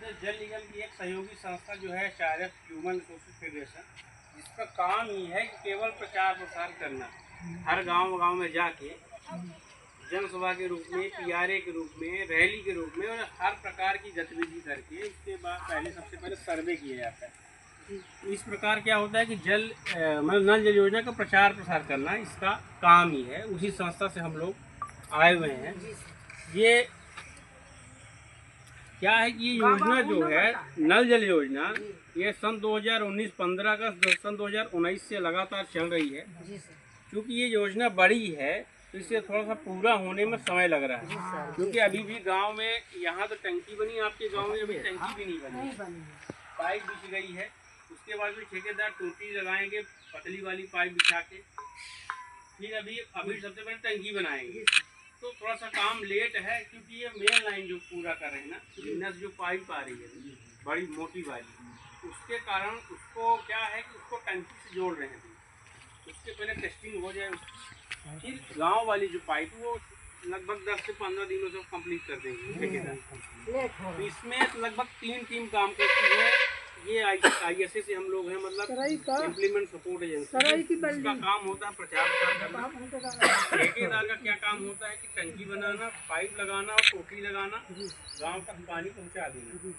जैसे जल निगम की एक सहयोगी संस्था जो है चारफ ह्यूमन रिसोर्सेज फेडरेशन, जिसका काम ही है कि केवल प्रचार प्रसार करना, हर गांव में जाके जनसभा के रूप में, पीआरए के रूप में, रैली के रूप में और हर प्रकार की गतिविधि करके उसके बाद सबसे पहले सर्वे किया जाता है। इस प्रकार क्या होता है कि मतलब नल जल योजना का प्रचार प्रसार करना इसका काम ही है। उसी संस्था से हम लोग आए हुए हैं। ये क्या है कि ये योजना जो है नल जल योजना, ये सन 2019-15 का सन 2019 से लगातार चल रही है। क्योंकि ये योजना बड़ी है तो इससे थोड़ा सा पूरा होने में समय लग रहा है। क्योंकि अभी भी गांव में, यहाँ तो टंकी बनी, आपके गांव में अभी टंकी भी नहीं बनी, पाइप बिछ गई है। उसके बाद भी ठेकेदार टोटी लगाएंगे पतली वाली पाइप बिछा के, फिर अभी सबसे पहले टंकी बनाएंगे। तो थोड़ा सा काम लेट है क्योंकि ये मेन लाइन जो पूरा कर रहे हैं ना, बिजनेस जो पाइप आ रही है बड़ी मोटी वाली, उसके कारण उसको क्या है कि उसको टंकी से जोड़ रहे हैं। उसके पहले टेस्टिंग हो जाए, फिर गांव वाली जो पाइप वो लगभग 10 से 15 दिनों से कंप्लीट कर देंगे ठेकेदार। तो इसमें लगभग 3 टीम काम करती है। ये ISA से हम लोग हैं, मतलब इम्प्लीमेंट सपोर्ट एजेंसी। इसका काम होता है प्रचार करना। ठेकेदार का क्या काम होता है कि टंकी बनाना, पाइप लगाना और टोटी लगाना, गांव तक पानी पहुंचा देना।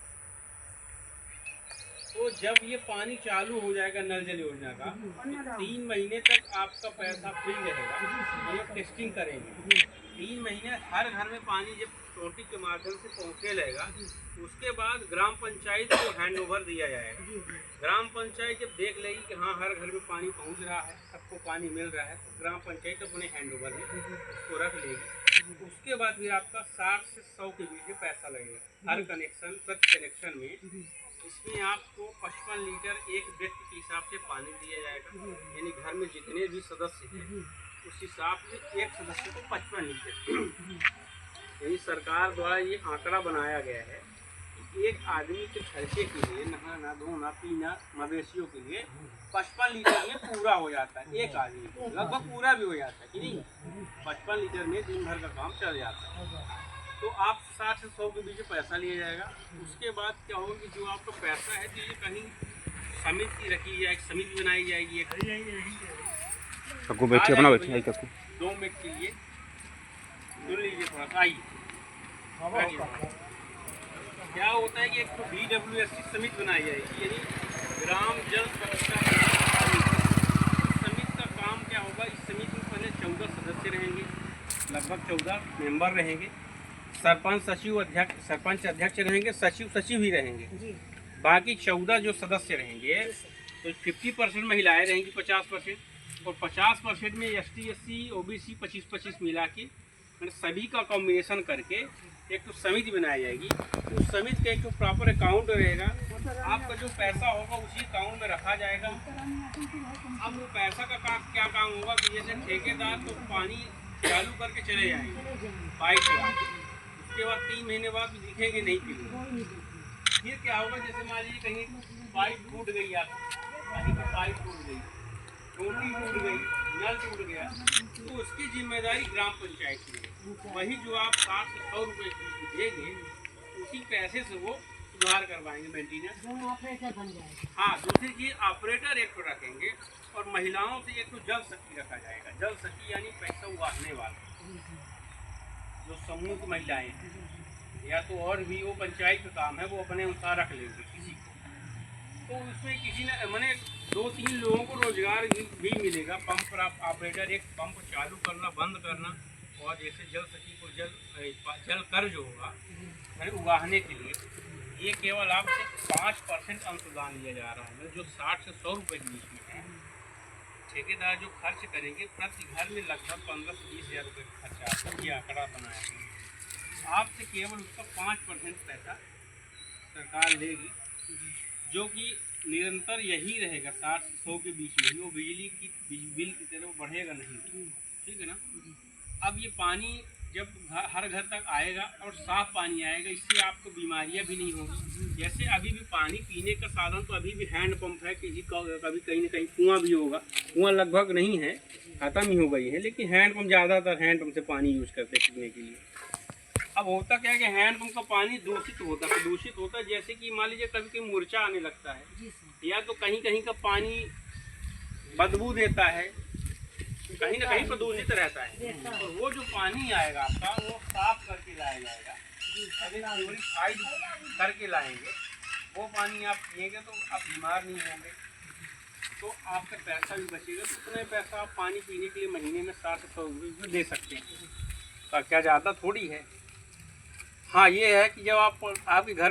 तो जब ये पानी चालू हो जाएगा नल जल योजना का, 3 महीने तक आपका पैसा फ्री रहेगा। ये टेस्टिंग करेंगे 3 महीने, हर घर में पानी जब टोटी के माध्यम से पहुँचने लगेगा, उसके बाद ग्राम पंचायत को हैंड ओवर दिया जाएगा। ग्राम पंचायत जब देख लेगी कि हाँ हर घर में पानी पहुँच रहा है, सबको पानी मिल रहा है, तो ग्राम पंचायत अपने हैंड ओवर में उसको रख लेगी। उसके बाद फिर आपका 60 से 100 के बीच में पैसा लगेगा हर कनेक्शन, प्रति कनेक्शन में। इसमें आपको 55 लीटर एक व्यक्ति के हिसाब से पानी दिया जाएगा। यानी घर में जितने भी सदस्य हैं उस हिसाब से एक सदस्य को 55 लीटर। यही सरकार द्वारा ये आंकड़ा बनाया गया है कि एक आदमी के खर्चे के लिए, नहाना धोना पीना मवेशियों के लिए 55 लीटर में पूरा हो जाता है। एक आदमी को लगभग पूरा भी हो जाता है कि नहीं, 55 लीटर में दिन भर का काम चल जाता है। तो आप 60 से 100 के बीच में पैसा लिया जाएगा। उसके बाद क्या होगा कि जो आपका पैसा है तो ये कहीं समिति रखी जाएगी, समिति बनाई जाएगी। बैठिए अपना बैठिए 2 मिनट के लिए सुन लीजिए थोड़ा सा। आइए, क्या होता है कि एक तो BWSC समिति बनाई जाएगी, यानी ग्राम जल सुरक्षा समिति का काम क्या होगा। इस समिति में पहले 14 सदस्य रहेंगे, लगभग 14 मेंबर रहेंगे। सरपंच सचिव अध्यक्ष, सरपंच अध्यक्ष रहेंगे, सचिव ही रहेंगे। बाकी 14 जो सदस्य रहेंगे तो 50% महिलाएं रहेंगी, 50%, और 50% में ST SC OBC 25-25 मिला के सभी का कॉम्बिनेशन करके एक तो समिति बनाई जाएगी। उस समिति का एक तो प्रॉपर अकाउंट रहेगा। आपका जो पैसा होगा उसी अकाउंट में रखा जाएगा। अब वो पैसा का क्या काम होगा कि जैसे ठेकेदार तो पानी चालू करके चले जाएंगे पाइप लगा के, उसके बाद 3 महीने बाद दिखेंगे नहीं पीने। फिर क्या होगा, जैसे मान लीजिए कहीं पाइप टूट गई, आप कहीं पर पाइप टूट गई, टोटी टूट गई, नल टूट गया, तो उसकी जिम्मेदारी ग्राम पंचायत की है। वही जो आप 60 से 100 रुपये देंगे, उसी पैसे से वो सुधार करवाएंगे, मेंटेनेंस। हाँ, दूसरी चीज़ ऑपरेटर एक तो रखेंगे और महिलाओं से एक तो जल सखी रखा जाएगा। जल सखी यानी पैसा उगाने वाला, जो समूह की महिलाएं हैं, या तो और भी वो पंचायत का काम है, वो अपने अनुसार रख लेंगे किसी को। तो उसमें किसी ने मैंने 2-3 लोगों को रोजगार भी मिलेगा। पंप पर ऑपरेटर एक पंप चालू करना, बंद करना, और जैसे जल सखी को जल कर जो होगा मैंने उगाहने के लिए, ये केवल आपसे 5% अंशदान लिया जा रहा है। जो 60 से 100 रुपये के बीच में है, ठेकेदार जो खर्च करेंगे प्रति घर में लगभग 15 से 20 हज़ार रुपये का खर्चा आता है। ये आंकड़ा बनाया है। आपसे केवल उसका 5% पैसा सरकार लेगी, जो कि निरंतर यही रहेगा 60 से 100 के बीच में ही। वो बिजली की बिल की तरह बढ़ेगा नहीं, ठीक है ना। अब ये पानी जब हर घर तक आएगा और साफ पानी आएगा, इससे आपको बीमारियां भी नहीं होंगी। जैसे अभी भी पानी पीने का साधन तो अभी भी हैंड पंप है, कभी कहीं ना कहीं कुआं भी होगा। कुआं लगभग नहीं है, खत्म ही हो गई है, लेकिन हैंड पंप, ज़्यादातर हैंड पंप से पानी यूज करते हैं पीने के लिए। अब होता क्या है कि हैंडपंप का पानी दूषित होता है जैसे कि मान लीजिए कभी कभी मुरचा आने लगता है, या तो कहीं कहीं का पानी बदबू देता है, कहीं ना कहीं प्रदूषित रहता है। और वो जो पानी आएगा आपका वो साफ करके लाया जाएगा, प्योरीफाइड करके लाएंगे। वो पानी आप पिएंगे तो आप बीमार नहीं होंगे, तो आपका पैसा भी बचेगा। तो उतने पैसा आप पानी पीने के लिए महीने में 60 से 100 रुपये दे सकते हैं, तो क्या ज़्यादा थोड़ी है। हाँ ये है कि जब आप आपके घर